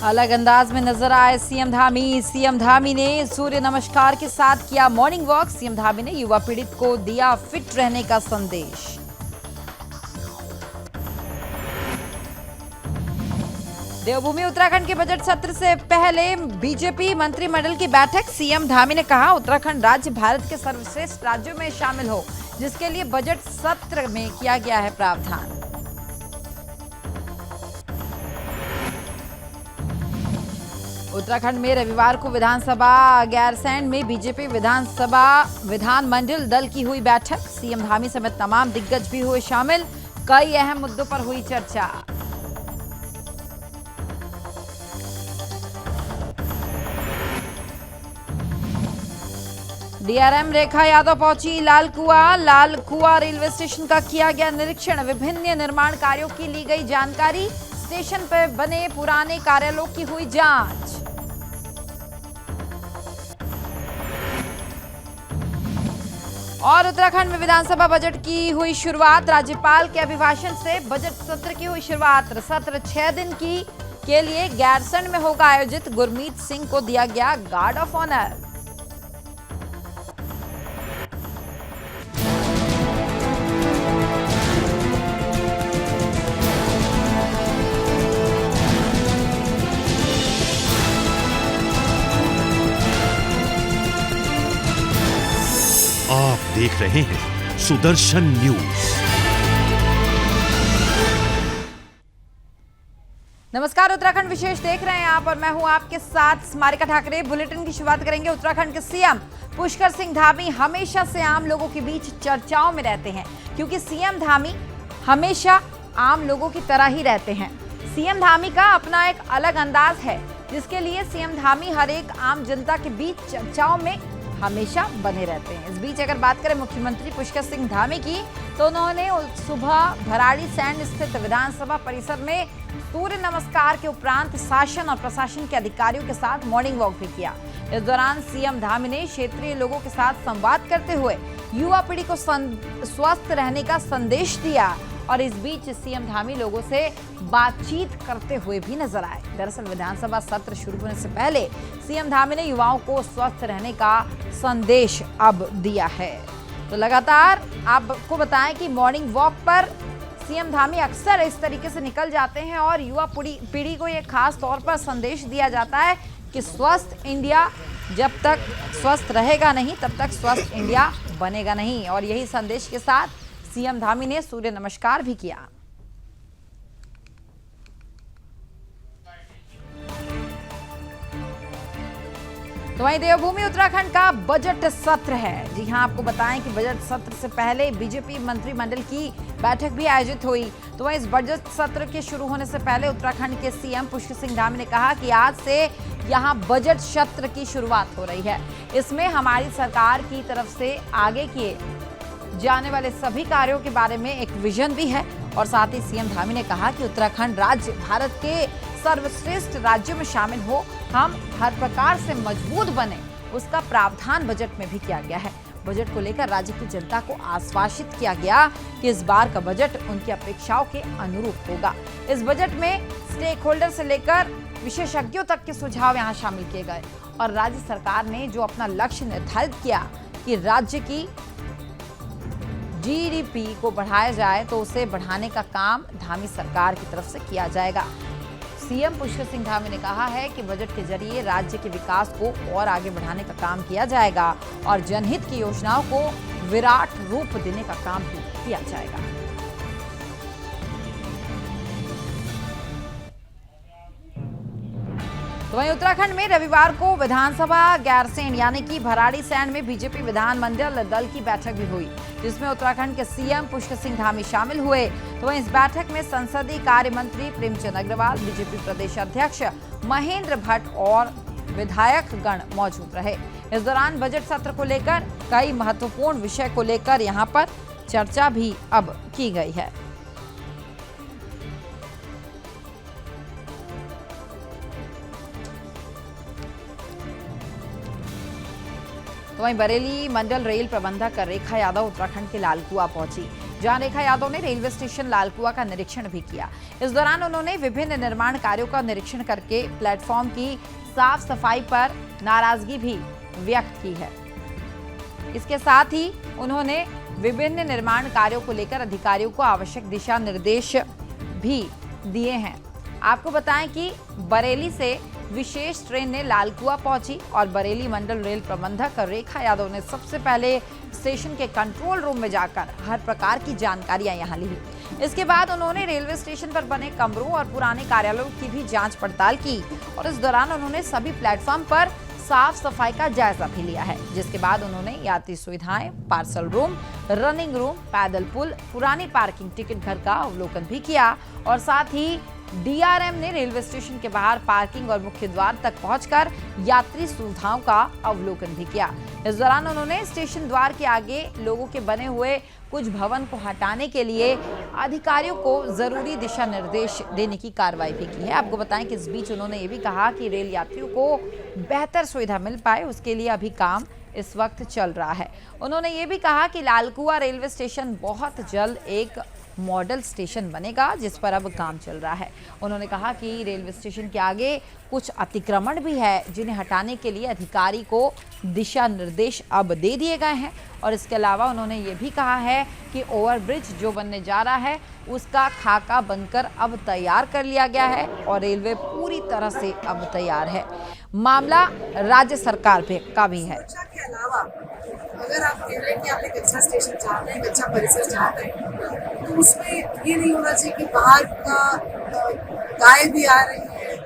अलग अंदाज में नजर आए सीएम धामी। सीएम धामी ने सूर्य नमस्कार के साथ किया मॉर्निंग वॉक। सीएम धामी ने युवा पीढ़ी को दिया फिट रहने का संदेश। देवभूमि उत्तराखंड के बजट सत्र से पहले बीजेपी मंत्रिमंडल की बैठक। सीएम धामी ने कहा उत्तराखंड राज्य भारत के सर्वश्रेष्ठ राज्यों में शामिल हो, जिसके लिए बजट सत्र में किया गया है प्रावधान। उत्तराखंड में रविवार को विधानसभा गैरसैंण में बीजेपी विधानमंडल दल की हुई बैठक। सीएम धामी समेत तमाम दिग्गज भी हुए शामिल। कई अहम मुद्दों पर हुई चर्चा। डीआरएम रेखा यादव पहुंची लालकुआ रेलवे स्टेशन का किया गया निरीक्षण। विभिन्न निर्माण कार्यों की ली गई जानकारी। स्टेशन पर बने पुराने कार्यालयों की हुई जांच। और उत्तराखंड में विधानसभा बजट की हुई शुरुआत। राज्यपाल के अभिभाषण से बजट सत्र की हुई शुरुआत। सत्र 6 दिन के लिए गैरसैंण में होगा आयोजित। गुरमीत सिंह को दिया गया गार्ड ऑफ ऑनर। आप देख रहे हैं सुदर्शन न्यूज। नमस्कार, उत्तराखंड विशेष देख रहे हैं आप और मैं हूं आपके साथ स्मारिका ठाकरे। बुलेटिन की शुरुआत करेंगे। उत्तराखंड के सीएम पुष्कर सिंह धामी हमेशा से आम लोगों के बीच चर्चाओं में रहते हैं, क्योंकि सीएम धामी हमेशा आम लोगों की तरह ही रहते हैं। सीएम धामी का अपना एक अलग अंदाज है, जिसके लिए सीएम धामी हर एक आम जनता के बीच चर्चाओं में हमेशा बने रहते हैं। इस बीच अगर बात करें मुख्यमंत्री पुष्कर सिंह धामी की, तो उन्होंने सुबह भराड़ीसैंण स्थित विधानसभा परिसर में सूर्य नमस्कार के उपरांत शासन और प्रशासन के अधिकारियों के साथ मॉर्निंग वॉक भी किया। इस दौरान सीएम धामी ने क्षेत्रीय लोगों के साथ संवाद करते हुए युवा पीढ़ी को स्वस्थ रहने का संदेश दिया। और इस बीच सीएम धामी लोगों से बातचीत करते हुए भी नजर आए। दरअसल विधानसभा सत्र शुरू होने से पहले सीएम धामी ने युवाओं को स्वस्थ रहने का संदेश अब दिया है। तो लगातार आपको बताएं कि मॉर्निंग वॉक पर सीएम धामी अक्सर इस तरीके से निकल जाते हैं और युवा पीढ़ी को ये खास तौर पर संदेश दिया जाता है कि स्वस्थ इंडिया जब तक स्वस्थ रहेगा नहीं, तब तक स्वस्थ इंडिया बनेगा नहीं। और यही संदेश के साथ सीएम धामी ने सूर्य नमस्कार भी किया। तो वहीं देवभूमि उत्तराखंड का बजट सत्र है। जी हां, आपको बताएं कि बजट सत्र से पहले बीजेपी मंत्रिमंडल की बैठक भी आयोजित हुई। तो वहीं इस बजट सत्र के शुरू होने से पहले उत्तराखंड के सीएम पुष्कर सिंह धामी ने कहा कि आज से यहां बजट सत्र की शुरुआत हो रही है। इसमें हमारी सरकार की तरफ से आगे किए जाने वाले सभी कार्यों के बारे में एक विजन भी है। और साथ ही सीएम धामी ने कहा कि उत्तराखंड राज्य भारत के सर्वश्रेष्ठ राज्यों में शामिल हो, हम हर प्रकार से मजबूत बने, उसका प्रावधान बजट में भी किया गया है। बजट को लेकर राज्य की जनता को आश्वासित किया गया कि इस बार का बजट उनकी अपेक्षाओं के अनुरूप होगा। इस बजट में स्टेक होल्डर से लेकर विशेषज्ञों तक के सुझाव यहाँ शामिल किए गए। और राज्य सरकार ने जो अपना लक्ष्य निर्धारित किया कि राज्य की जीडीपी को बढ़ाया जाए, तो उसे बढ़ाने का काम धामी सरकार की तरफ से किया जाएगा। सीएम पुष्कर सिंह धामी ने कहा है कि बजट के जरिए राज्य के विकास को और आगे बढ़ाने का काम किया जाएगा और जनहित की योजनाओं को विराट रूप देने का काम भी किया जाएगा। तो वहीं उत्तराखंड में रविवार को विधानसभा गैरसैंण यानी कि भराड़ीसैंण में बीजेपी विधानमंडल दल की बैठक भी हुई, जिसमें उत्तराखंड के सीएम पुष्कर सिंह धामी शामिल हुए। तो वहीं इस बैठक में संसदीय कार्य मंत्री प्रेमचंद अग्रवाल, बीजेपी प्रदेश अध्यक्ष महेंद्र भट्ट और विधायक गण मौजूद रहे। इस दौरान बजट सत्र को लेकर कई महत्वपूर्ण विषय को लेकर यहाँ पर चर्चा भी अब की गई है। तो वहीं बरेली मंडल रेल प्रबंधक रेखा यादव उत्तराखंड के लालकुआ पहुंची, जहां रेखा यादव ने रेलवे स्टेशन लालकुआ का निरीक्षण भी किया। इस दौरान उन्होंने विभिन्न निर्माण कार्यों का निरीक्षण करके प्लेटफॉर्म की साफ सफाई पर नाराजगी भी व्यक्त की है। इसके साथ ही उन्होंने विभिन्न निर्माण कार्यों को लेकर अधिकारियों को आवश्यक दिशा निर्देश भी दिए हैं। आपको बताएं कि बरेली से विशेष ट्रेन ने लालकुआ पहुंची और बरेली मंडल रेल प्रबंधक रेखा यादव ने सबसे पहले स्टेशन के कंट्रोल रूम में जाकर हर प्रकार की जानकारियां यहां ली। इसके बाद उन्होंने रेलवे स्टेशन पर बने कमरों और पुराने कार्यालयों की भी जांच पड़ताल की और इस दौरान उन्होंने सभी प्लेटफॉर्म पर साफ सफाई का जायजा भी लिया है, जिसके बाद उन्होंने यात्री सुविधाएं, पार्सल रूम, रनिंग रूम, पैदल पुल, पुरानी पार्किंग, टिकट घर का अवलोकन भी किया और साथ ही डीआरएम ने रेलवे स्टेशन के बाहर पार्किंग और मुख्य द्वार तक पहुंचकर यात्री सुविधाओं का अवलोकन भी किया। इस दौरान उन्होंने स्टेशन द्वार के आगे लोगों के बने हुए कुछ भवन को हटाने के लिए अधिकारियों को जरूरी दिशा निर्देश देने की कार्रवाई भी की है। आपको बताएं कि इस बीच उन्होंने ये भी कहा कि रेल यात्रियों को बेहतर सुविधा मिल पाए, उसके लिए अभी काम इस वक्त चल रहा है। उन्होंने ये भी कहा कि लालकुआ रेलवे स्टेशन बहुत जल्द एक मॉडल स्टेशन बनेगा, जिस पर अब काम चल रहा है। उन्होंने कहा कि रेलवे स्टेशन के आगे कुछ अतिक्रमण भी है, जिन्हें हटाने के लिए अधिकारी को दिशा निर्देश अब दे दिए गए हैं और इसके अलावा उन्होंने ये भी कहा है कि ओवरब्रिज जो बनने जा रहा है उसका खाका बनकर अब तैयार कर लिया गया है और रेलवे पूरी तरह से अब तैयार है। मामला राज्य सरकार पे का भी है। के अलावा अगर आप कह रहे हैं कि आप एक अच्छा स्टेशन चाहते हैं, एक अच्छा परिसर चाहते हैं, तो उसमें ये नहीं होना चाहिए कि बाहर का गाय भी आ रही है,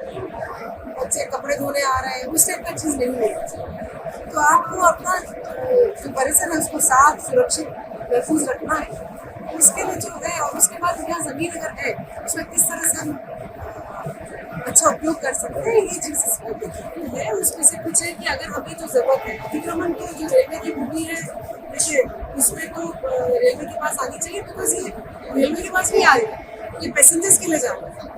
बच्चे कपड़े धोने आ रहे हैं, उस टाइप का चीज़ नहीं होनी चाहिए। तो आपको अपना जो परिसर है उसको साफ, सुरक्षित, महफूज रखना है। उसके लिए जो है और उसके बाद यहाँ ज़मीन अगर है उसमें किस तरह से हम अच्छा उपयोग कर सकते हैं, ये चीज़ इसमें है। उसमें से कुछ है कि अगर अभी तो जरूरत है अतिक्रमण, तो जो रेलवे की भूमि है देखिए उसमें तो रेलवे के पास आनी चाहिए, बिकॉज ये रेलवे के पास नहीं आएगा, ये पैसेंजर्स के लिए जा रहा है।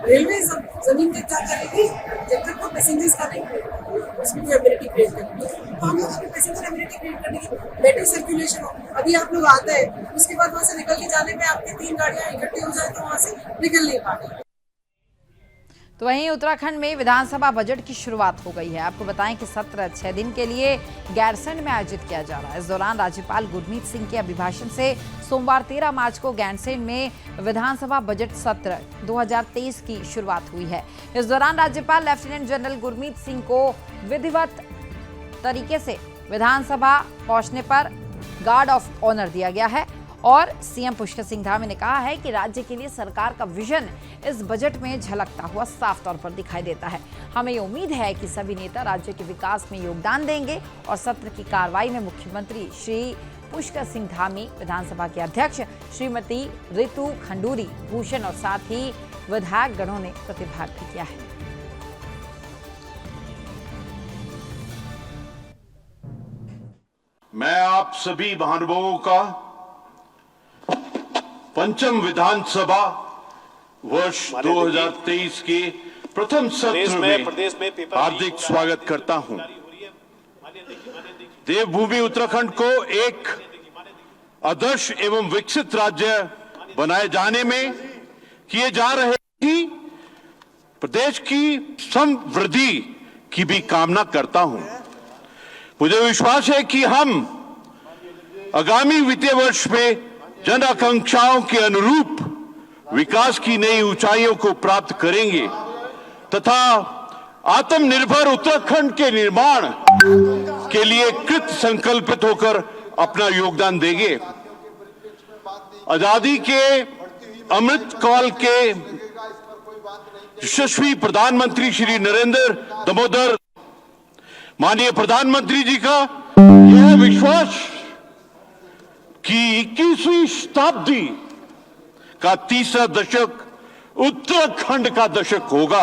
रेलवे जमीन तक क्या करेगी जब तक वो पैसेंजर्स का नहीं करेगा, उसमें कोई एमिनिटी क्रिएट करेगी। तो हम लोग पैसेंजर एमिनिटी क्रिएट करने की बेटर सर्कुलेशन हो। अभी आप लोग आते हैं, उसके बाद वहाँ से निकल के जाने में आपकी 3 गाड़ियाँ इकट्ठी हो जाए तो वहाँ से निकल नहीं पाएंगे। तो वहीं उत्तराखंड में विधानसभा बजट की शुरुआत हो गई है। आपको बताएं कि सत्र 6 दिन के लिए गैरसैंण में आयोजित किया जा रहा है। इस दौरान राज्यपाल गुरमीत सिंह के अभिभाषण से सोमवार 13 मार्च को गैरसैंण में विधानसभा बजट सत्र 2023 की शुरुआत हुई है। इस दौरान राज्यपाल लेफ्टिनेंट जनरल गुरमीत सिंह को विधिवत तरीके से विधानसभा पहुंचने पर गार्ड ऑफ ऑनर दिया गया है और सीएम पुष्कर सिंह धामी ने कहा है कि राज्य के लिए सरकार का विजन इस बजट में झलकता हुआ साफ तौर पर दिखाई देता है। हमें ये उम्मीद है कि सभी नेता राज्य के विकास में योगदान देंगे और सत्र की कार्रवाई में मुख्यमंत्री श्री पुष्कर सिंह धामी, विधानसभा के अध्यक्ष श्रीमती ऋतु खंडूरी भूषण और साथ ही विधायक गणों ने प्रतिभाग भी किया है। मैं आप सभी महानुभावों का पंचम विधानसभा वर्ष 2023 के प्रथम सत्र में हार्दिक स्वागत करता हूं। देवभूमि उत्तराखंड को एक आदर्श एवं विकसित राज्य बनाए जाने में किए जा रहे ही प्रदेश की समृद्धि की भी कामना करता हूं। मुझे विश्वास है कि हम आगामी वित्तीय वर्ष में जन आकांक्षाओं के अनुरूप विकास की नई ऊंचाइयों को प्राप्त करेंगे तथा आत्मनिर्भर उत्तराखंड के निर्माण के लिए कृत संकल्पित होकर अपना योगदान देंगे। आजादी के अमृत काल के यशस्वी प्रधानमंत्री श्री नरेंद्र दामोदर माननीय प्रधानमंत्री जी का यह विश्वास कि 21वीं शताब्दी का तीसरा दशक उत्तराखंड का दशक होगा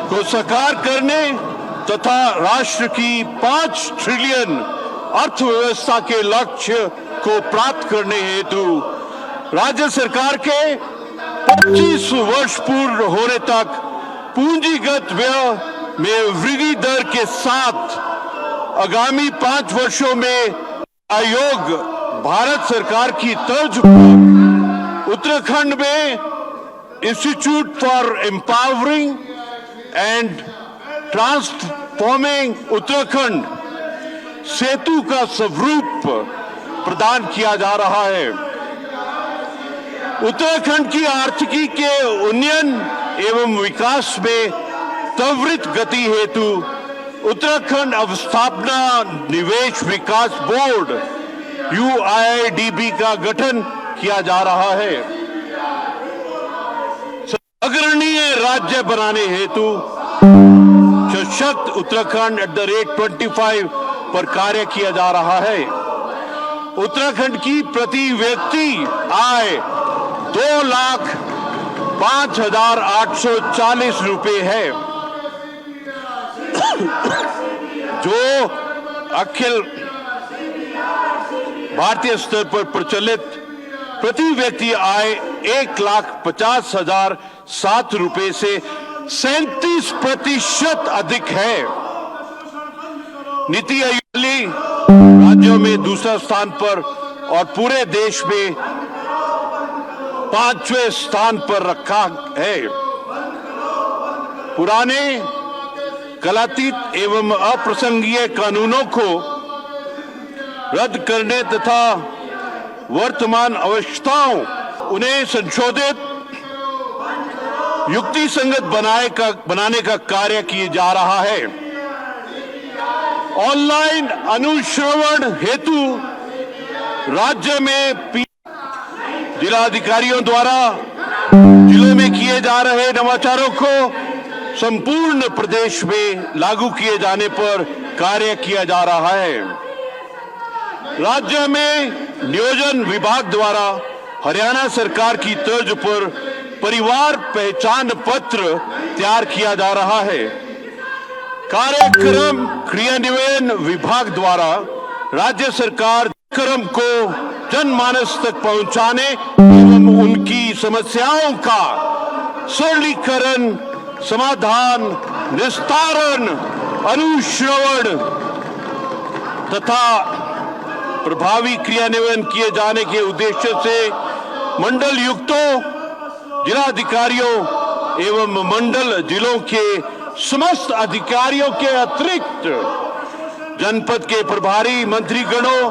को साकार करने तथा राष्ट्र की 5 ट्रिलियन अर्थव्यवस्था के लक्ष्य को प्राप्त करने हेतु राज्य सरकार के 25 वर्ष पूर्ण होने तक पूंजीगत व्यय में वृद्धि दर के साथ आगामी 5 वर्षों में आयोग भारत सरकार की तर्ज पर उत्तराखंड में institute for empowering and transforming Uttarakhand Setu का स्वरूप प्रदान किया जा रहा है। उत्तराखंड की आर्थिकी के उन्नयन एवं विकास में त्वरित गति हेतु उत्तराखंड अवस्थापना निवेश विकास बोर्ड UIDB का गठन किया जा रहा है। अग्रणीय राज्य बनाने हेतु सशक्त उत्तराखंड @25 पर कार्य किया जा रहा है। उत्तराखंड की प्रति व्यक्ति आय 2,05,840 रुपए है, जो अखिल भारतीय स्तर पर प्रचलित प्रति व्यक्ति आय 1,50,007 रुपए से 37% अधिक है। नीति आयोग राज्यों में दूसरा स्थान पर और पूरे देश में 5वें स्थान पर रखा है। पुराने कालातीत एवं अप्रासंगिक कानूनों को रद्द करने तथा वर्तमान आवश्यकताओं उन्हें संशोधित युक्ति संगत बनाने का कार्य किया जा रहा है। ऑनलाइन अनुश्रवण हेतु राज्य में जिलाधिकारियों द्वारा जिलों में किए जा रहे नवाचारों को संपूर्ण प्रदेश में लागू किए जाने पर कार्य किया जा रहा है। राज्य में नियोजन विभाग द्वारा हरियाणा सरकार की तर्ज पर परिवार पहचान पत्र तैयार किया जा रहा है। कार्यक्रम क्रियान्वयन विभाग द्वारा राज्य सरकार कार्यक्रम को जनमानस तक पहुंचाने एवं उनकी समस्याओं का सरलीकरण, समाधान, निस्तारण, अनुश्रवण तथा प्रभावी क्रियान्वयन किए जाने के उद्देश्य से मंडल युक्तों, जिलाधिकारियों एवं मंडल जिलों के समस्त अधिकारियों के अतिरिक्त जनपद के प्रभारी मंत्रीगणों,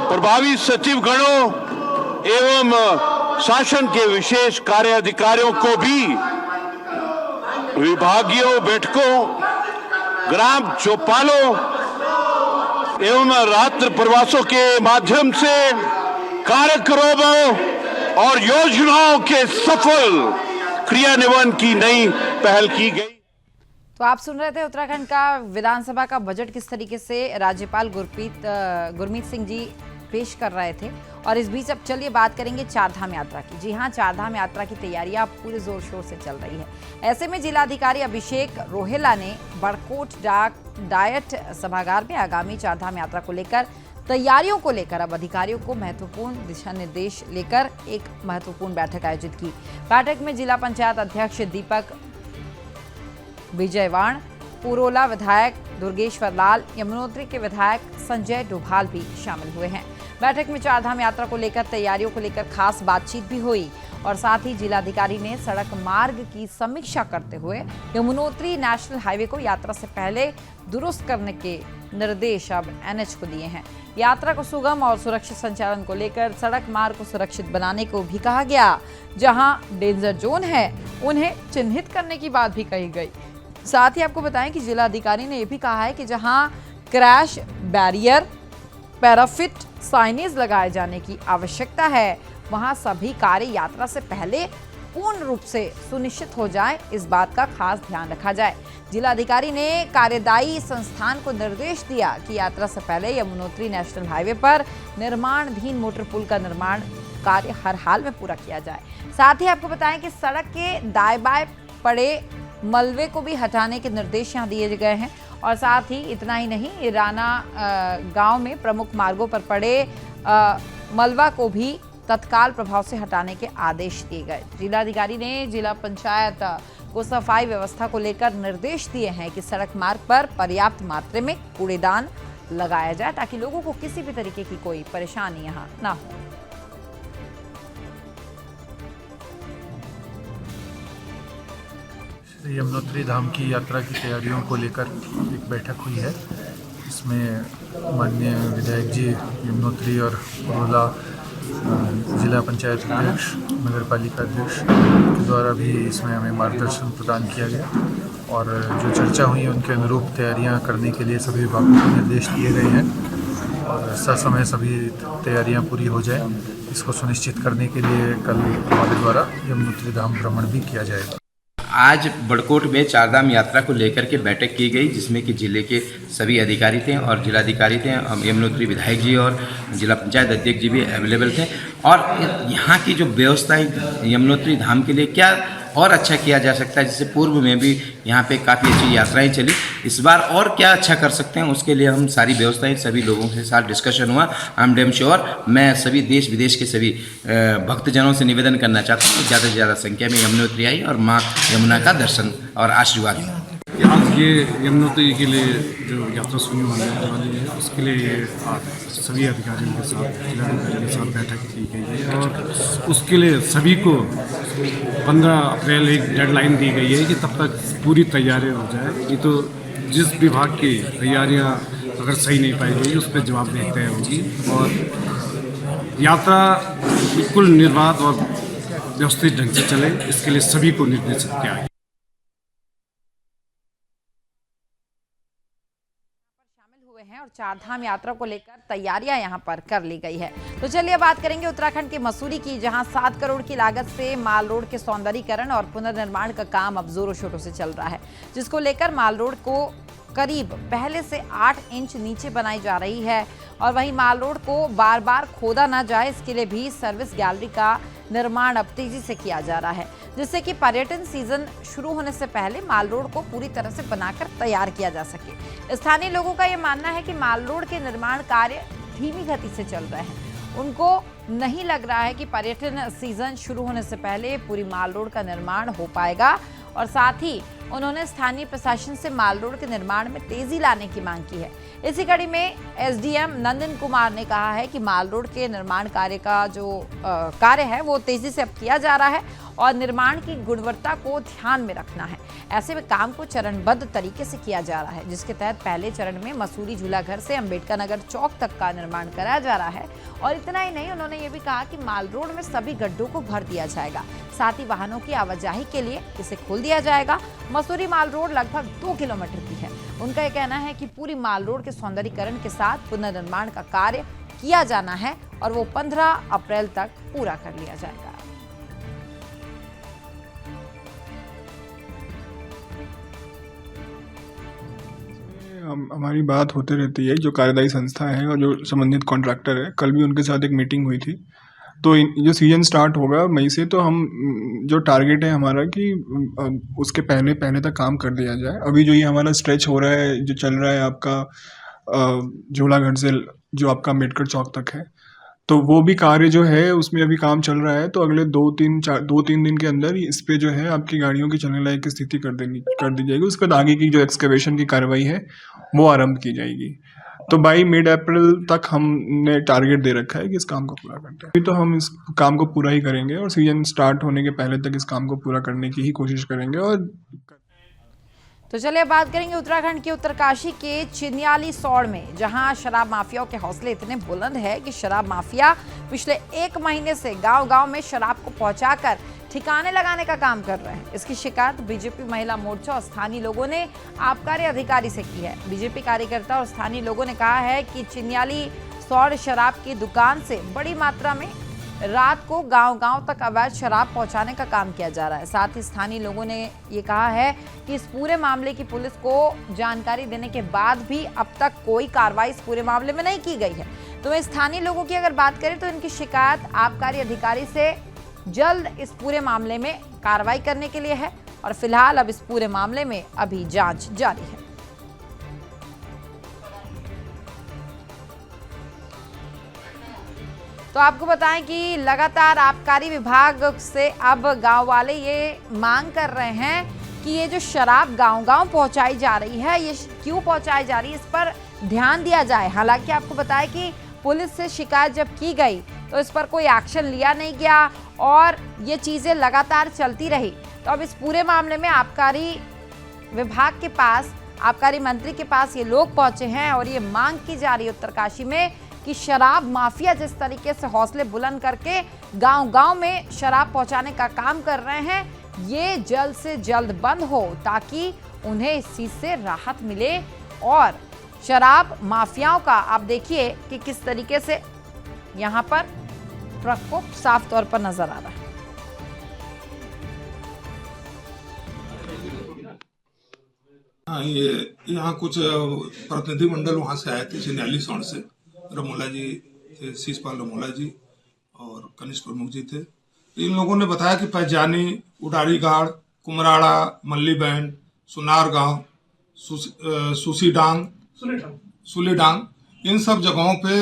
प्रभावी सचिवगणों एवं शासन के विशेष कार्य अधिकारियों को भी विभागीय बैठकों, ग्राम चौपालों एवं रात्र प्रवासों के माध्यम से कार्यक्रमों और योजनाओं के सफल क्रियान्वयन की नई पहल की गई। तो आप सुन रहे थे उत्तराखंड का विधानसभा का बजट किस तरीके से राज्यपाल गुरमीत सिंह जी पेश कर रहे थे। और इस बीच अब चलिए बात करेंगे चारधाम यात्रा की। जी हां, चारधाम यात्रा की तैयारियां पूरे जोर शोर से चल रही है। ऐसे में जिलाधिकारी अभिषेक रोहेला ने बड़कोट डायट सभागार में आगामी चारधाम यात्रा को लेकर तैयारियों को लेकर अब अधिकारियों को महत्वपूर्ण दिशा निर्देश लेकर एक महत्वपूर्ण बैठक आयोजित की। बैठक में जिला पंचायत अध्यक्ष दीपक विजयवाण, पुरोला विधायक दुर्गेश्वर लाल, यमुनोत्री के विधायक संजय डोभाल भी शामिल हुए हैं। बैठक में चारधाम यात्रा को लेकर तैयारियों को लेकर खास बातचीत भी हुई और साथ ही जिलाधिकारी ने सड़क मार्ग की समीक्षा करते हुए यमुनोत्री नेशनल हाईवे को यात्रा से पहले दुरुस्त करने के निर्देश अब NH को दिए हैं। यात्रा को सुगम और सुरक्षित संचालन को लेकर सड़क मार्ग को सुरक्षित बनाने को भी कहा गया। जहां डेंजर जोन है उन्हें चिन्हित करने की बात भी कही गई। साथ ही आपको बताएं कि जिलाधिकारी ने यह भी कहा है कि जहां क्रैश बैरियर, पैराफिट साइनेज लगाए जाने की आवश्यकता है, वहां सभी कार्य यात्रा से पहले पूर्ण रूप से सुनिश्चित हो जाए, इस बात का खास ध्यान रखा जाए। जिलाधिकारी ने कार्यदायी संस्थान को निर्देश दिया कि यात्रा से पहले यमुनोत्री नेशनल हाईवे पर निर्माणाधीन मोटर पुल का निर्माण कार्य हर हाल में पूरा किया जाए। साथ ही आपको बताएं कि सड़क के दाएं बाएं पड़े मलबे को भी हटाने के निर्देश यहाँ दिए गए हैं। और साथ ही इतना ही नहीं, राना गांव में प्रमुख मार्गों पर पड़े मलबा को भी तत्काल प्रभाव से हटाने के आदेश दिए गए। जिलाधिकारी ने जिला पंचायत को सफाई व्यवस्था को लेकर निर्देश दिए हैं कि सड़क मार्ग पर पर्याप्त मात्रा में कूड़ेदान लगाया जाए ताकि लोगों को किसी भी तरीके की कोई परेशानी यहाँ ना हो। यमुनोत्री धाम की यात्रा की तैयारियों को लेकर एक बैठक हुई है। इसमें माननीय विधायक जी यमुनोत्री और पुरोला जिला पंचायत अध्यक्ष, नगर पालिका अध्यक्ष के द्वारा भी इसमें हमें मार्गदर्शन प्रदान किया गया और जो चर्चा हुई उनके अनुरूप तैयारियां करने के लिए सभी विभागों को निर्देश दिए गए हैं और ससमय सभी तैयारियां पूरी हो जाए, इसको सुनिश्चित करने के लिए कल हमारे द्वारा यमुनोत्री धाम भ्रमण भी किया जाएगा। आज बड़कोट में चारधाम यात्रा को लेकर के बैठक की गई, जिसमें कि जिले के सभी अधिकारी थे और जिलाधिकारी थे, यमुनोत्री विधायक जी और जिला पंचायत अध्यक्ष जी भी अवेलेबल थे। और यहाँ की जो व्यवस्थाएं यमुनोत्री धाम के लिए क्या और अच्छा किया जा सकता है, जैसे पूर्व में भी यहाँ पे काफ़ी अच्छी यात्राएं चली, इस बार और क्या अच्छा कर सकते हैं, उसके लिए हम सारी व्यवस्थाएं सभी लोगों के साथ डिस्कशन हुआ। आई एम डेम श्योर, मैं सभी देश विदेश के सभी भक्तजनों से निवेदन करना चाहता हूँ कि ज़्यादा से ज़्यादा संख्या में यमुनोत्री आई और माँ यमुना का दर्शन और आशीर्वाद लें। आज ये यमुनोत्री के लिए जो यात्रा शुरू होने वाली है, उसके लिए आज सभी अधिकारियों के साथ, जिलाधिकारी के साथ बैठक की गई है और उसके लिए सभी को 15 अप्रैल एक डेडलाइन दी गई है कि तब तक पूरी तैयारियां हो जाए। नहीं तो जिस विभाग की तैयारियां अगर सही नहीं पाई गई उस पर जवाबदेही तय होगी और यात्रा बिल्कुल निर्बाध और व्यवस्थित ढंग से चले, इसके लिए सभी को निर्देशित किया गया। हैं और चारधाम यात्रा को लेकर तैयारियां यहां पर कर ली गई है। तो चलिए बात करेंगे उत्तराखंड के मसूरी की, जहां 7 करोड़ की लागत से माल रोड के सौंदर्यीकरण और पुनर्निर्माण का काम अब जोरों शोरों से चल रहा है, जिसको लेकर माल रोड को करीब पहले से 8 इंच नीचे बनाई जा रही है और वहीं माल रोड को बार बार खोदा ना जाए, इसके लिए भी सर्विस गैलरी का निर्माण अब तेजी से किया जा रहा है, जिससे कि पर्यटन सीजन शुरू होने से पहले माल रोड को पूरी तरह से बनाकर तैयार किया जा सके। स्थानीय लोगों का यह मानना है कि माल रोड के निर्माण कार्य धीमी गति से चल रहे हैं। उनको नहीं लग रहा है कि पर्यटन सीजन शुरू होने से पहले पूरी माल रोड का निर्माण हो पाएगा और साथ ही उन्होंने स्थानीय प्रशासन से माल रोड के निर्माण में तेजी लाने की मांग की है। इसी कड़ी में एसडीएम नंदन कुमार ने कहा है कि माल रोड के निर्माण कार्य का जो कार्य है वो तेजी से अब किया जा रहा है और निर्माण की गुणवत्ता को ध्यान में रखना है। ऐसे में काम को चरणबद्ध तरीके से किया जा रहा है, जिसके तहत पहले चरण में मसूरी झूला घर से अंबेडकर नगर चौक तक का निर्माण कराया जा रहा है। और इतना ही नहीं, उन्होंने ये भी कहा कि माल रोड में सभी गड्ढों को भर दिया जाएगा, साथ ही वाहनों की आवाजाही के लिए इसे खोल दिया जाएगा। मसूरी माल रोड लगभग 2 किलोमीटर की है। उनका यह कहना है कि पूरी माल रोड के सौंदर्यीकरण के साथ पुनर्निर्माण का कार्य किया जाना है और वो 15 अप्रैल तक पूरा कर लिया जाएगा। हमारी बात होते रहती है, जो कार्यदायी संस्था है और जो संबंधित कॉन्ट्रैक्टर है, कल भी उनके साथ एक मीटिंग हुई थी। तो जो सीजन स्टार्ट होगा मई से, तो हम जो टारगेट है हमारा कि उसके पहले तक काम कर दिया जाए। अभी जो ये हमारा स्ट्रेच हो रहा है, जो चल रहा है आपका झूलाघर से जो आपका अम्बेडकर चौक तक है, तो वो भी कार्य जो है उसमें अभी काम चल रहा है। तो अगले 2-3 दिन के अंदर इस पे जो है आपकी गाड़ियों की चलने लायक स्थिति कर दी जाएगी। उसके बाद आगे की जो एक्सकवेशन की कार्रवाई है वो आरंभ की जाएगी। तो बाई मिड अप्रैल तक हमने टारगेट दे रखा है कि इस काम को पूरा करते हैं। अभी तो हम इस काम को पूरा ही करेंगे और सीजन स्टार्ट होने के पहले तक इस काम को पूरा करने की ही कोशिश करेंगे। और तो चलिए बात करेंगे उत्तराखंड के उत्तरकाशी के चिन्याली सौड़ में, जहां शराब माफियाओं के हौसले इतने बुलंद है कि शराब माफिया पिछले 1 महीने से गांव-गांव में शराब को पहुंचाकर ठिकाने लगाने का काम कर रहे हैं। इसकी शिकायत बीजेपी महिला मोर्चा और स्थानीय लोगों ने आबकारी अधिकारी से की है। बीजेपी कार्यकर्ता और स्थानीय लोगों ने कहा है कि चिन्याली सौड़ शराब की दुकान से बड़ी मात्रा में रात को गांव-गांव तक अवैध शराब पहुंचाने का काम किया जा रहा है। साथ ही स्थानीय लोगों ने ये कहा है कि इस पूरे मामले की पुलिस को जानकारी देने के बाद भी अब तक कोई कार्रवाई इस पूरे मामले में नहीं की गई है। तो स्थानीय लोगों की अगर बात करें तो इनकी शिकायत आबकारी अधिकारी से जल्द इस पूरे मामले में कार्रवाई करने के लिए है और फिलहाल अब इस पूरे मामले में अभी जांच जारी है। तो आपको बताएं कि लगातार आबकारी विभाग से अब गांव वाले ये मांग कर रहे हैं कि ये जो शराब गांव-गांव पहुंचाई जा रही है, ये क्यों पहुंचाई जा रही है, इस पर ध्यान दिया जाए। हालांकि आपको बताया कि पुलिस से शिकायत जब की गई तो इस पर कोई एक्शन लिया नहीं गया और ये चीज़ें लगातार चलती रही। तो अब इस पूरे मामले में आबकारी विभाग के पास, आबकारी मंत्री के पास ये लोग पहुंचे हैं और ये मांग की जा रही है उत्तरकाशी में कि शराब माफिया जिस तरीके से हौसले बुलंद करके गांव-गांव में शराब पहुंचाने का काम कर रहे हैं, ये जल्द से जल्द बंद हो ताकि उन्हें इस चीज से राहत मिले। और शराब माफियाओं का आप देखिए कि किस तरीके से यहाँ पर प्रकोप साफ तौर पर नजर आ रहा है। हाँ, ये यहाँ कुछ प्रतिनिधि मंडल वहाँ से आए थे चिन्याली सौड़ से। रमोला जी थे, शीशपाल रमोला जी और कनिष्ठ प्रमुख जी थे। इन लोगों ने बताया कि पैजानी, उडारी गाड़, कुमराड़ा, मल्ली बैंड, सुनार गांव, सुलीडांग, इन सब जगहों पे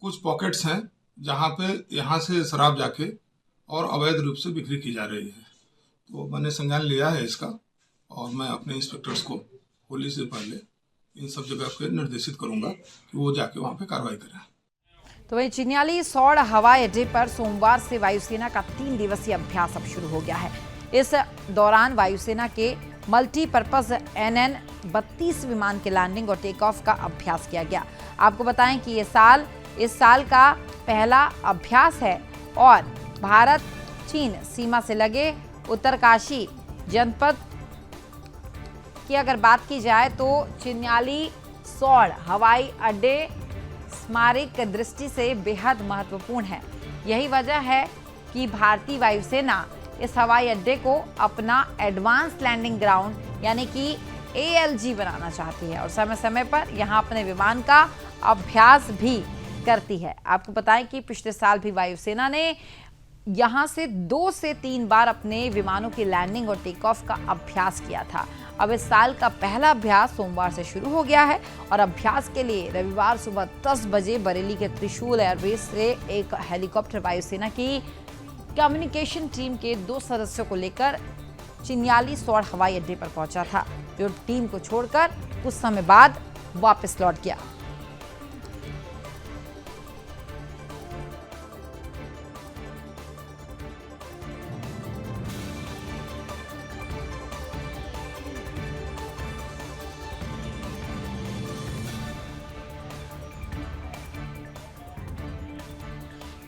कुछ पॉकेट्स हैं जहाँ पे यहाँ से शराब जाके और अवैध रूप से बिक्री की जा रही है। तो मैंने संज्ञान लिया है इसका और मैं अपने इंस्पेक्टर्स को होली से पहले इन सब जगह पे निर्देशित करूंगा कि वो जाके वहाँ पे कार्रवाई करें। तो वहीं चिन्याली सौड़ हवाई अड्डे पर सोमवार से वायुसेना का 3 दिवसीय अभ्यास अब शुरू हो गया है। इस दौरान वायुसेना के मल्टीपर्पज NN 32 विमान के लैंडिंग और टेक ऑफ का अभ्यास किया गया। आपको बताएं कि इस साल का पहला अभ्यास है और भारत चीन सीमा से लगे उत्तरकाशी जनपद की अगर बात की जाए तो चिन्याली सौड़ हवाई अड्डे स्मारक दृष्टि से बेहद महत्वपूर्ण है। यही वजह है कि भारतीय वायुसेना इस हवाई अड्डे को अपना एडवांस लैंडिंग ग्राउंड यानी कि ALG बनाना चाहती है और समय समय पर यहां अपने विमान का अभ्यास भी करती है। आपको बताएं कि पिछले साल भी वायुसेना ने यहां से 2 से 3 बार अपने विमानों की लैंडिंग और टेक ऑफ का अभ्यास किया था। अब इस साल का पहला अभ्यास सोमवार से शुरू हो गया है और अभ्यास के लिए रविवार सुबह 10 बजे बरेली के त्रिशूल एयरबेस से एक हेलीकॉप्टर वायुसेना की कम्युनिकेशन टीम के 2 सदस्यों को लेकर चिन्याली सौड़ हवाई अड्डे पर पहुंचा था, जो टीम को छोड़कर कुछ समय बाद वापस लौट गया।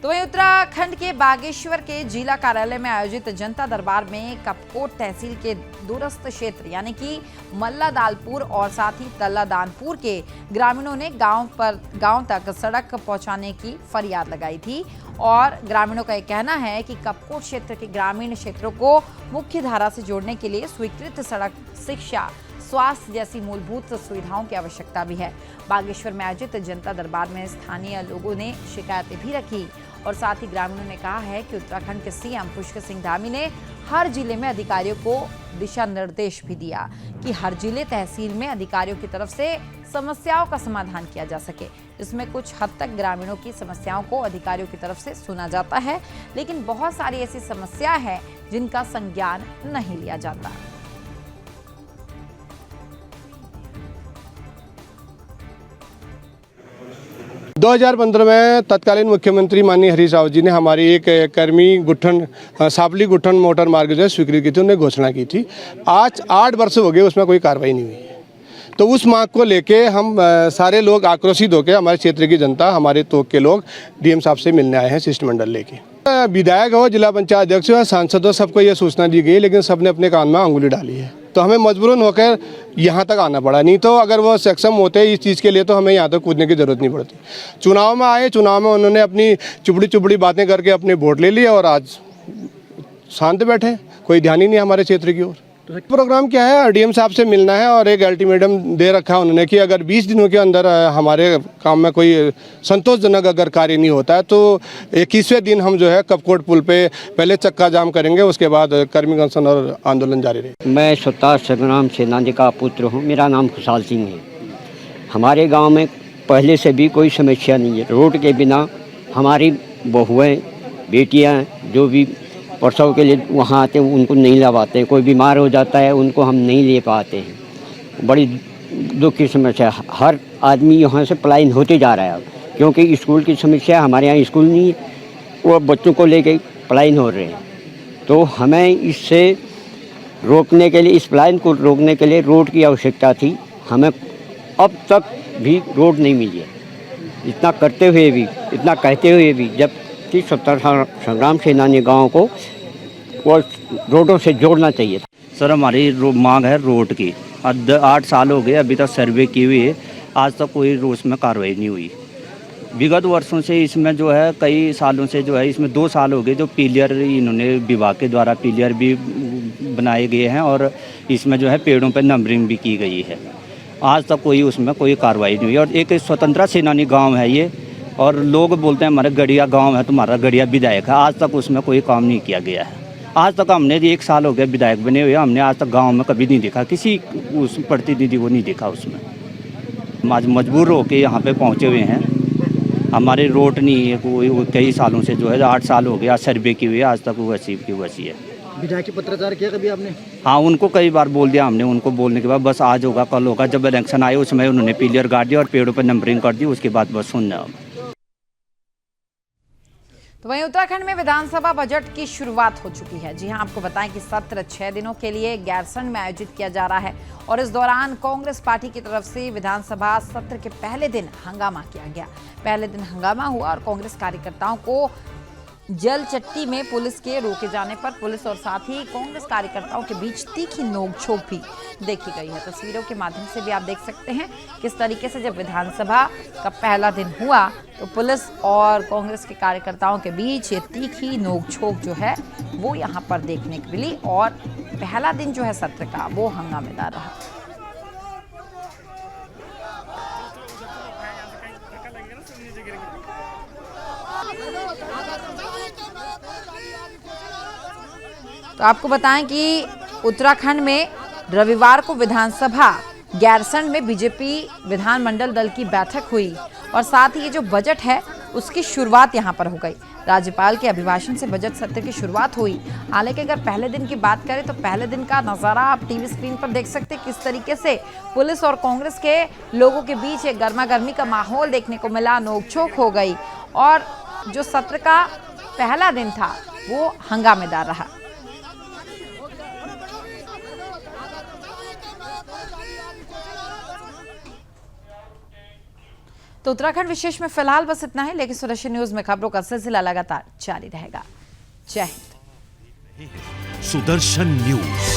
तो वहीं उत्तराखंड के बागेश्वर के जिला कार्यालय में आयोजित जनता दरबार में कपकोट तहसील के दूरस्थ क्षेत्र यानी कि मल्लादालपुर और साथ ही तल्लादानपुर के ग्रामीणों ने गांव तक सड़क पहुंचाने की फरियाद लगाई थी और ग्रामीणों का यह कहना है कि कपकोट क्षेत्र के ग्रामीण क्षेत्रों को मुख्य धारा से जोड़ने के लिए स्वीकृत सड़क, शिक्षा, स्वास्थ्य जैसी मूलभूत सुविधाओं की आवश्यकता भी है। बागेश्वर में आयोजित जनता दरबार में स्थानीय लोगों ने शिकायतें भी रखी और साथ ही ग्रामीणों ने कहा है कि उत्तराखंड के CM पुष्कर सिंह धामी ने हर जिले में अधिकारियों को दिशा निर्देश भी दिया कि हर जिले तहसील में अधिकारियों की तरफ से समस्याओं का समाधान किया जा सके। इसमें कुछ हद तक ग्रामीणों की समस्याओं को अधिकारियों की तरफ से सुना जाता है, लेकिन बहुत सारी ऐसी समस्या है जिनका संज्ञान नहीं लिया जाता। 2015 में तत्कालीन मुख्यमंत्री माननीय हरीश रावत जी ने हमारी एक कर्मी गुट्ठन सावली गुट्ठन मोटर मार्ग जो है स्वीकृत की थी, उन्होंने घोषणा की थी। आज 8 वर्ष हो गए, उसमें कोई कार्रवाई नहीं हुई। तो उस मांग को लेके हम सारे लोग आक्रोशित होकर, हमारे क्षेत्र की जनता, हमारे तोक के लोग DM साहब से मिलने आए हैं शिष्टमंडल लेके। विधायक हो, जिला पंचायत अध्यक्ष हो, सांसद हो, सबको ये सूचना दी गई, लेकिन सबने अपने कान में अंगुली डाली है। तो हमें मजबूरन होकर यहाँ तक आना पड़ा, नहीं तो अगर वो सक्षम होते इस चीज़ के लिए तो हमें यहाँ तक कूदने की ज़रूरत नहीं पड़ती। चुनाव में आए, चुनाव में उन्होंने अपनी चुपड़ी बातें करके अपने वोट ले लिए और आज शांत बैठे, कोई ध्यान ही नहीं हमारे क्षेत्र की ओर। प्रोग्राम क्या है, RDM साहब से मिलना है और एक अल्टीमेटम दे रखा है उन्होंने कि अगर 20 दिनों के अंदर हमारे काम में कोई संतोषजनक अगर कार्य नहीं होता है तो 21वें दिन हम जो है कपकोट पुल पे पहले चक्का जाम करेंगे, उसके बाद कर्मी अनशन और आंदोलन जारी रहेगा। मैं स्वतः संग्राम सेनानी का पुत्र हूँ, मेरा नाम खुशहाल सिंह है। हमारे गाँव में पहले से भी कोई समस्या नहीं है। रोड के बिना हमारी बहुएँ, बेटियाँ जो भी प्रसव के लिए वहाँ आते हैं उनको नहीं लवाते, कोई बीमार हो जाता है उनको हम नहीं ले पाते हैं। बड़ी दुख की समस्या। हर आदमी यहाँ से पलायन होते जा रहा है अब, क्योंकि स्कूल की समस्या, हमारे यहाँ स्कूल नहीं है, वो बच्चों को लेके पलायन हो रहे हैं। तो हमें इससे रोकने के लिए, इस पलायन को रोकने के लिए रोड की आवश्यकता थी। हमें अब तक भी रोड नहीं मिली है। इतना करते हुए भी, इतना कहते हुए भी, जबकि स्वतंत्रता संग्राम सेनानी गाँव को वो रोडों से जोड़ना चाहिए था। सर हमारी मांग है रोड की। 8 साल हो गए, अभी तक सर्वे की हुई है, आज तक कोई रोज में कार्रवाई नहीं हुई। विगत वर्षों से इसमें जो है, कई सालों से जो है, इसमें 2 साल हो गए जो पिलियर इन्होंने विभाग के द्वारा पिलियर भी बनाए गए हैं और इसमें जो है पेड़ों पर नंबरिंग भी की गई है। आज तक कोई उसमें कोई कार्रवाई नहीं हुई। और एक स्वतंत्रता सेनानी गांव है ये, और लोग बोलते हैं हमारा गढ़िया गांव है, तुम्हारा गढ़िया विधायक है। आज तक उसमें कोई काम नहीं किया गया है। आज तक हमने 1 साल हो गया विधायक बने हुए, हमने आज तक गांव में कभी नहीं देखा, किसी उस प्रतिनिधि को नहीं देखा उसमें। हम आज मजबूर होकर यहाँ पे पहुँचे हुए हैं। हमारे रोड नहीं है कोई, कई सालों से जो है 8 साल हो गया सर्वे की हुई है, आज तक वो वैसी की वैसी है। विधायक की पत्रकार किया कभी आपने? हाँ, उनको कई बार बोल दिया हमने, उनको बोलने के बाद बस आज होगा कल होगा। जब इलेक्शन आए उसमें उन्होंने पिलियर गाड़ दिया और पेड़ों पर नंबरिंग कर दी, उसके बाद बस सुनना। तो वहीं उत्तराखंड में विधानसभा बजट की शुरुआत हो चुकी है। जी हां, आपको बताएं कि सत्र 6 दिनों के लिए गैरसैंण में आयोजित किया जा रहा है और इस दौरान कांग्रेस पार्टी की तरफ से विधानसभा सत्र के पहले दिन हंगामा किया गया। पहले दिन हंगामा हुआ और कांग्रेस कार्यकर्ताओं को जलचट्टी में पुलिस के रोके जाने पर पुलिस और साथ ही कांग्रेस कार्यकर्ताओं के बीच तीखी नोकझोंक भी देखी गई है। तस्वीरों के माध्यम से भी आप देख सकते हैं किस तरीके से जब विधानसभा का पहला दिन हुआ तो पुलिस और कांग्रेस के कार्यकर्ताओं के बीच ये तीखी नोकझोंक जो है वो यहाँ पर देखने को मिली और पहला दिन जो है सत्र का वो हंगामेदार रहा। तो आपको बताएं कि उत्तराखंड में रविवार को विधानसभा गैरसैंण में बीजेपी विधानमंडल दल की बैठक हुई और साथ ही ये जो बजट है उसकी शुरुआत यहां पर हो गई। राज्यपाल के अभिभाषण से बजट सत्र की शुरुआत हुई। हालांकि अगर पहले दिन की बात करें तो पहले दिन का नज़ारा आप टीवी स्क्रीन पर देख सकते हैं किस तरीके से पुलिस और कांग्रेस के लोगों के बीच एक गर्मा गर्मी का माहौल देखने को मिला, नोकझोंक हो गई और जो सत्र का पहला दिन था वो हंगामेदार रहा। तो उत्तराखंड विशेष में फिलहाल बस इतना है, लेकिन सुदर्शन न्यूज में खबरों का सिलसिला लगातार जारी रहेगा। जय हिंद। सुदर्शन न्यूज।